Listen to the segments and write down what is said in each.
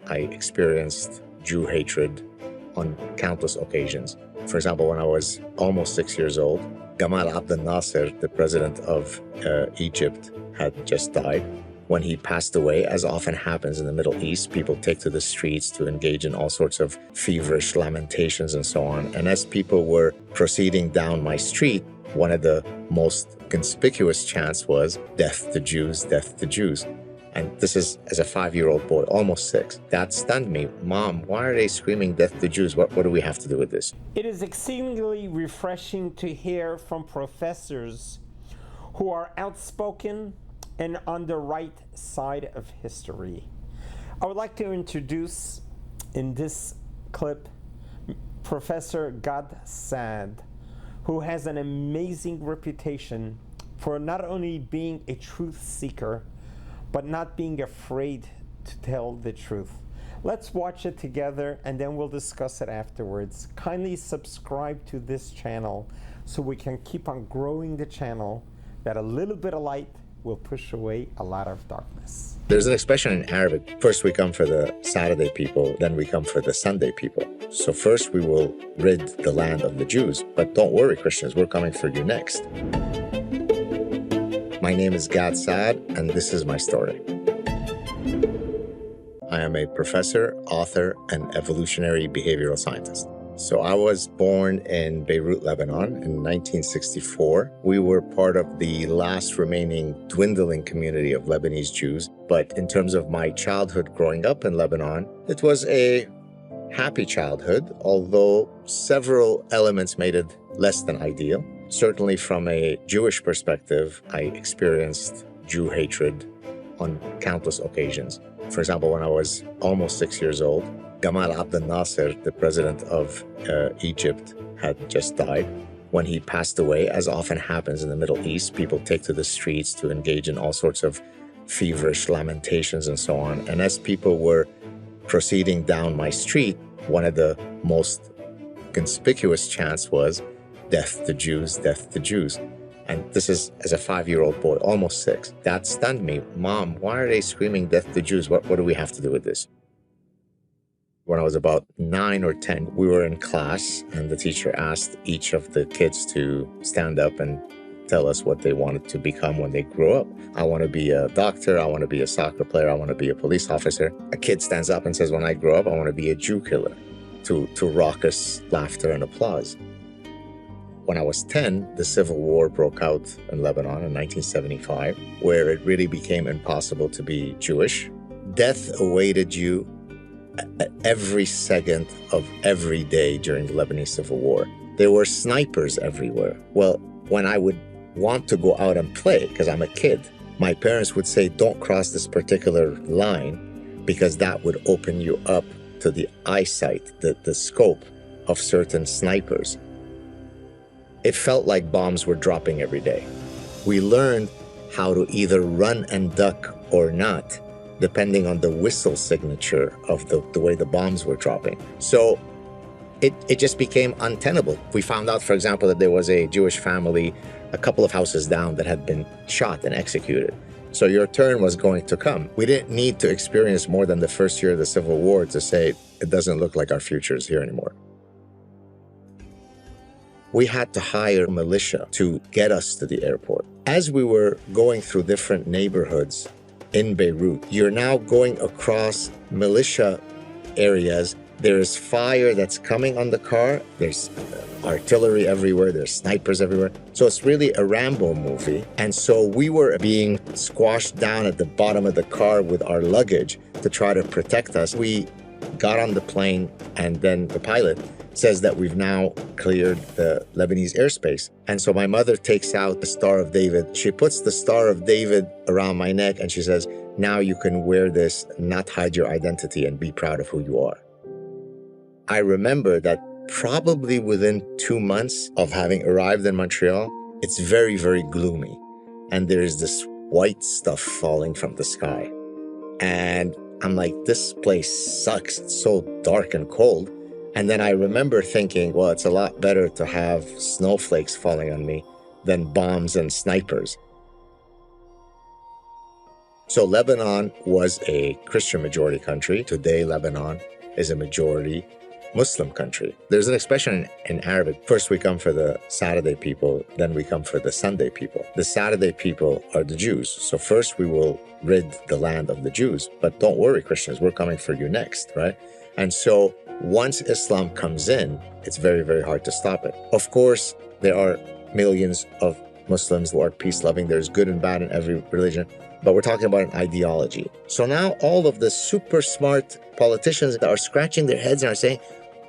I experienced Jew hatred on countless occasions. For example, when I was almost 6 years old, Gamal Abdel Nasser, the president of Egypt, had just died. When he passed away, as often happens in the Middle East, people take to the streets to engage in all sorts of feverish lamentations and so on. And as people were proceeding down my street, one of the most conspicuous chants was, "Death to Jews, death to Jews." And this is as a 5-year-old boy, almost 6. That stunned me. Mom, why are they screaming death to Jews? What do we have to do with this? It is exceedingly refreshing to hear from professors who are outspoken and on the right side of history. I would like to introduce in this clip Professor Gad Saad, who has an amazing reputation for not only being a truth seeker, but not being afraid to tell the truth. Let's watch it together and then we'll discuss it afterwards. Kindly subscribe to this channel so we can keep on growing the channel, that a little bit of light will push away a lot of darkness. There's an expression in Arabic, first we come for the Saturday people, then we come for the Sunday people. So first we will rid the land of the Jews, but don't worry, Christians, we're coming for you next. My name is Gad Saad, and this is my story. I am a professor, author, and evolutionary behavioral scientist. So I was born in Beirut, Lebanon in 1964. We were part of the last remaining dwindling community of Lebanese Jews. But in terms of my childhood growing up in Lebanon, it was a happy childhood, although several elements made it less than ideal. Certainly from a Jewish perspective, I experienced Jew hatred on countless occasions. For example, when I was almost 6 years old, Gamal Abdel Nasser, the president of Egypt, had just died. When he passed away, as often happens in the Middle East, people take to the streets to engage in all sorts of feverish lamentations and so on. And as people were proceeding down my street, one of the most conspicuous chants was, "Death to Jews, death to Jews." And this is as a 5-year-old boy, almost 6. That stunned me. Mom, why are they screaming death to Jews? What do we have to do with this? When I was about 9 or 10, we were in class and the teacher asked each of the kids to stand up and tell us what they wanted to become when they grew up. I want to be a doctor. I want to be a soccer player. I want to be a police officer. A kid stands up and says, when I grow up, I want to be a Jew killer, to raucous laughter and applause. When I was 10, the Civil War broke out in Lebanon in 1975, where it really became impossible to be Jewish. Death awaited you at every second of every day during the Lebanese Civil War. There were snipers everywhere. Well, when I would want to go out and play, because I'm a kid, my parents would say, don't cross this particular line because that would open you up to the eyesight, the scope of certain snipers. It felt like bombs were dropping every day. We learned how to either run and duck or not, depending on the whistle signature of the way the bombs were dropping. So it just became untenable. We found out, for example, that there was a Jewish family a couple of houses down that had been shot and executed. So your turn was going to come. We didn't need to experience more than the first year of the Civil War to say, it doesn't look like our future is here anymore. We had to hire militia to get us to the airport. As we were going through different neighborhoods in Beirut, you're now going across militia areas. There's fire that's coming on the car. There's artillery everywhere. There's snipers everywhere. So it's really a Rambo movie. And so we were being squashed down at the bottom of the car with our luggage to try to protect us. We got on the plane, and then the pilot says that we've now cleared the Lebanese airspace. And so my mother takes out the Star of David. She puts the Star of David around my neck and she says, now you can wear this, not hide your identity, and be proud of who you are. I remember that probably within 2 months of having arrived in Montreal, it's very, very gloomy. And there is this white stuff falling from the sky. And I'm like, this place sucks. It's so dark and cold. And then I remember thinking, well, it's a lot better to have snowflakes falling on me than bombs and snipers. So Lebanon was a Christian majority country. Today, Lebanon is a majority Muslim country. There's an expression in Arabic, first we come for the Saturday people, then we come for the Sunday people. The Saturday people are the Jews. So first we will rid the land of the Jews. But don't worry, Christians, we're coming for you next, right? And so once Islam comes in, it's very, very hard to stop it. Of course, there are millions of Muslims who are peace-loving. There's good and bad in every religion. But we're talking about an ideology. So now all of the super smart politicians that are scratching their heads and are saying,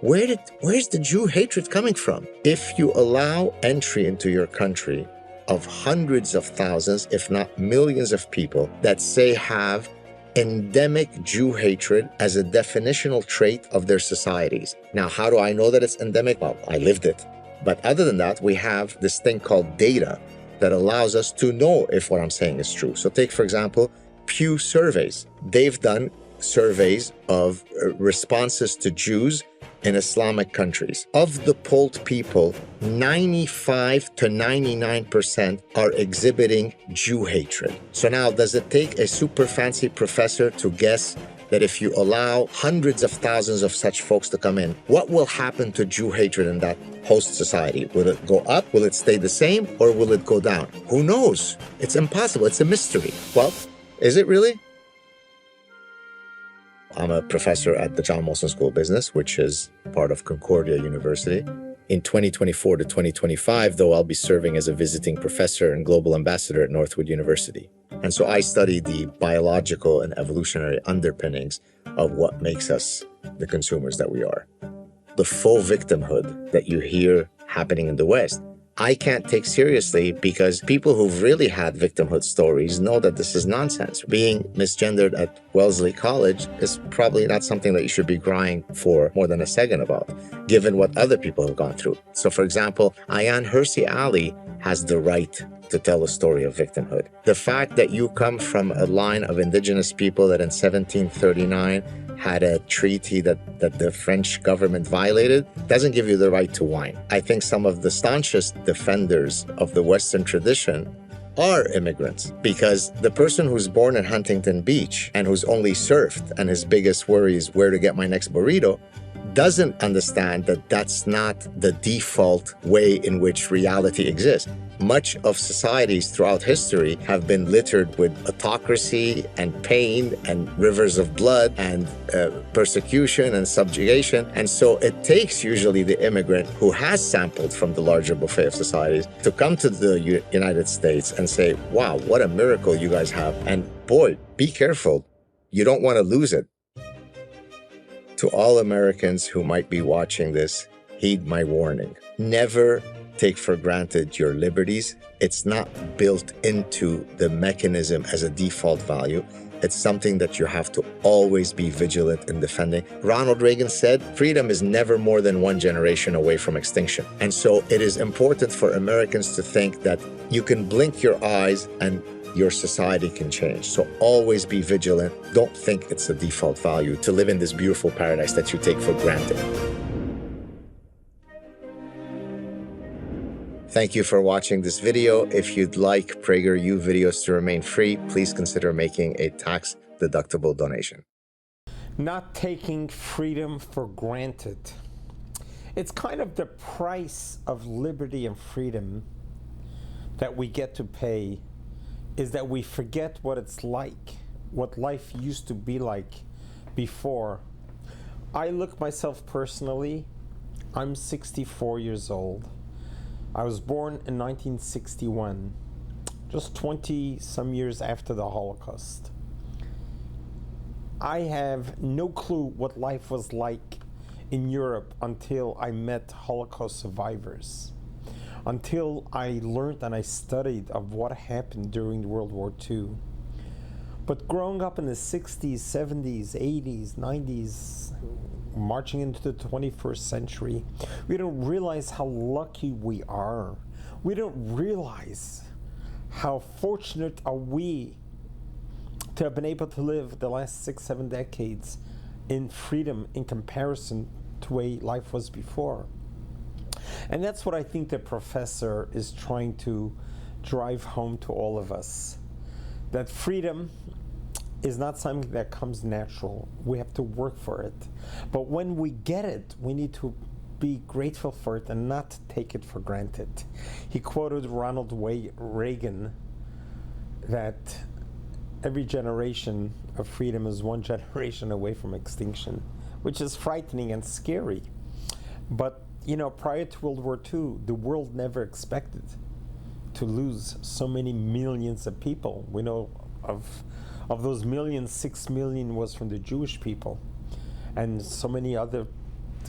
where's the Jew hatred coming from? If you allow entry into your country of hundreds of thousands, if not millions of people that say have endemic Jew hatred as a definitional trait of their societies. Now, how do I know that it's endemic? Well, I lived it. But other than that, we have this thing called data that allows us to know if what I'm saying is true. So take, for example, Pew surveys. They've done surveys of responses to Jews in Islamic countries. Of the polled people, 95 to 99% are exhibiting Jew hatred. So now, does it take a super fancy professor to guess that if you allow hundreds of thousands of such folks to come in, what will happen to Jew hatred in that host society? Will it go up? Will it stay the same? Or will it go down? Who knows? It's impossible. It's a mystery. Well, is it really? I'm a professor at the John Molson School of Business, which is part of Concordia University. In 2024 to 2025, though, I'll be serving as a visiting professor and global ambassador at Northwood University. And so I study the biological and evolutionary underpinnings of what makes us the consumers that we are. The faux victimhood that you hear happening in the West, I can't take seriously because people who've really had victimhood stories know that this is nonsense. Being misgendered at Wellesley College is probably not something that you should be crying for more than a second about, given what other people have gone through. So for example, Ayaan Hirsi Ali has the right to tell a story of victimhood. The fact that you come from a line of indigenous people that in 1739 had a treaty that the French government violated doesn't give you the right to whine. I think some of the staunchest defenders of the Western tradition are immigrants, because the person who's born in Huntington Beach and who's only surfed and his biggest worry is where to get my next burrito doesn't understand that that's not the default way in which reality exists. Much of societies throughout history have been littered with autocracy and pain and rivers of blood and persecution and subjugation. And so it takes usually the immigrant who has sampled from the larger buffet of societies to come to the United States and say, wow, what a miracle you guys have. And boy, be careful. You don't want to lose it. To all Americans who might be watching this, heed my warning. Never take for granted your liberties. It's not built into the mechanism as a default value. It's something that you have to always be vigilant in defending. Ronald Reagan said, freedom is never more than one generation away from extinction. And so it is important for Americans to think that you can blink your eyes and your society can change. So always be vigilant. Don't think it's a default value to live in this beautiful paradise that you take for granted. Thank you for watching this video. If you'd like PragerU videos to remain free, please consider making a tax-deductible donation. Not taking freedom for granted. It's kind of the price of liberty and freedom that we get to pay, is that we forget what it's like, what life used to be like before. I look myself personally, I'm 64 years old. I was born in 1961, just 20 some years after the Holocaust. I have no clue what life was like in Europe until I met Holocaust survivors, until I learned and I studied of what happened during World War II. But growing up in the 60s, 70s, 80s, 90s, marching into the 21st century, we don't realize how lucky we are. We don't realize how fortunate are we to have been able to live the last 6-7 decades in freedom in comparison to the way life was before. And that's what I think the professor is trying to drive home to all of us. That freedom is not something that comes natural. We have to work for it. But when we get it, we need to be grateful for it and not take it for granted. He quoted Ronald Reagan that every generation of freedom is one generation away from extinction, which is frightening and scary. But, prior to World War II, the world never expected to lose so many millions of people. We know of those millions, 6 million was from the Jewish people, and so many other,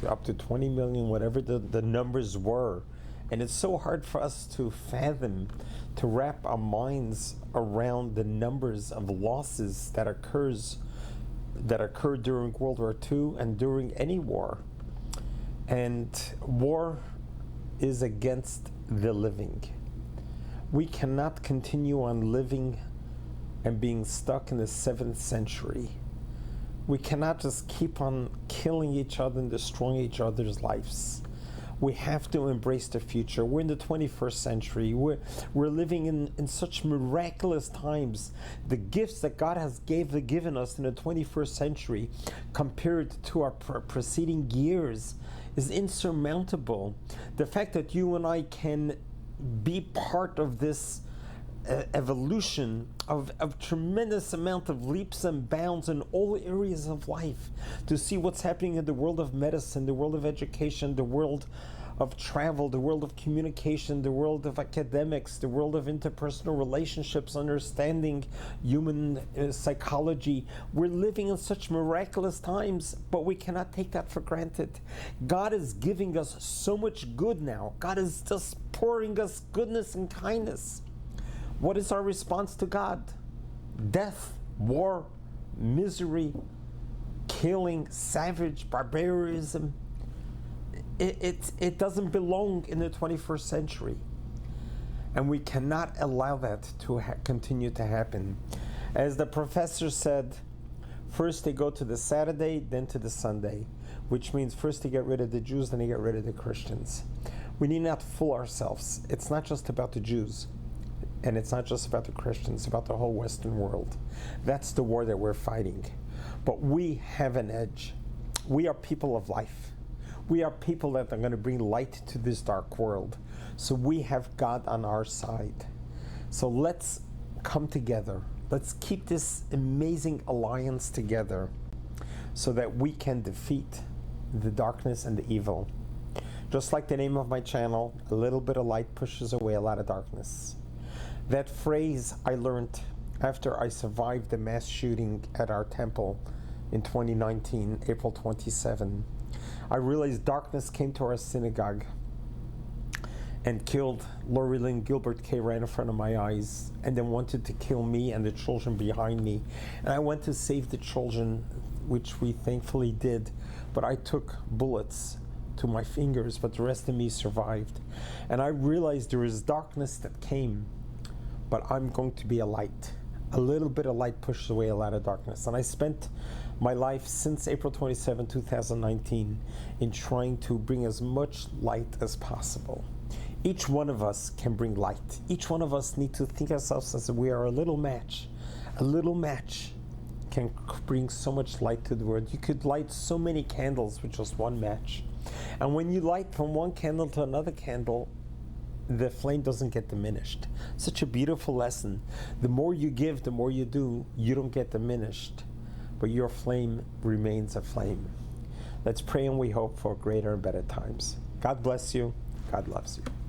up to 20 million, whatever the numbers were. And it's so hard for us to fathom, to wrap our minds around the numbers of losses that occurred during World War II and during any war. And war is against the living. We cannot continue on living and being stuck in the 7th century. We cannot just keep on killing each other and destroying each other's lives. We have to embrace the future. We're in the 21st century. We're living in such miraculous times. The gifts that God has given us in the 21st century compared to our preceding years is insurmountable. The fact that you and I can be part of this evolution of tremendous amount of leaps and bounds in all areas of life, to see what's happening in the world of medicine, the world of education, the world of travel, the world of communication, the world of academics, the world of interpersonal relationships, understanding human psychology. We're living in such miraculous times, but we cannot take that for granted. God is giving us so much good now. God is just pouring us goodness and kindness. What is our response to God? Death, war, misery, killing, savage, barbarism. It doesn't belong in the 21st century. And we cannot allow that to continue to happen. As the professor said, first they go to the Saturday, then to the Sunday, which means first they get rid of the Jews, then they get rid of the Christians. We need not fool ourselves. It's not just about the Jews. And it's not just about the Christians, it's about the whole Western world. That's the war that we're fighting. But we have an edge. We are people of life. We are people that are going to bring light to this dark world. So we have God on our side. So let's come together. Let's keep this amazing alliance together so that we can defeat the darkness and the evil. Just like the name of my channel, a little bit of light pushes away a lot of darkness. That phrase I learned after I survived the mass shooting at our temple in 2019, April 27. I realized darkness came to our synagogue and killed Lori Lynn Gilbert K. right in front of my eyes, and then wanted to kill me and the children behind me. And I went to save the children, which we thankfully did, but I took bullets to my fingers, but the rest of me survived. And I realized there is darkness that came, but I'm going to be a light. A little bit of light pushes away a lot of darkness. And I spent my life since April 27, 2019 in trying to bring as much light as possible. Each one of us can bring light. Each one of us need to think ourselves as we are a little match. A little match can bring so much light to the world. You could light so many candles with just one match. And when you light from one candle to another candle, the flame doesn't get diminished. Such a beautiful lesson. The more you give, the more you do, you don't get diminished, but your flame remains a flame. Let's pray and we hope for greater and better times. God bless you. God loves you.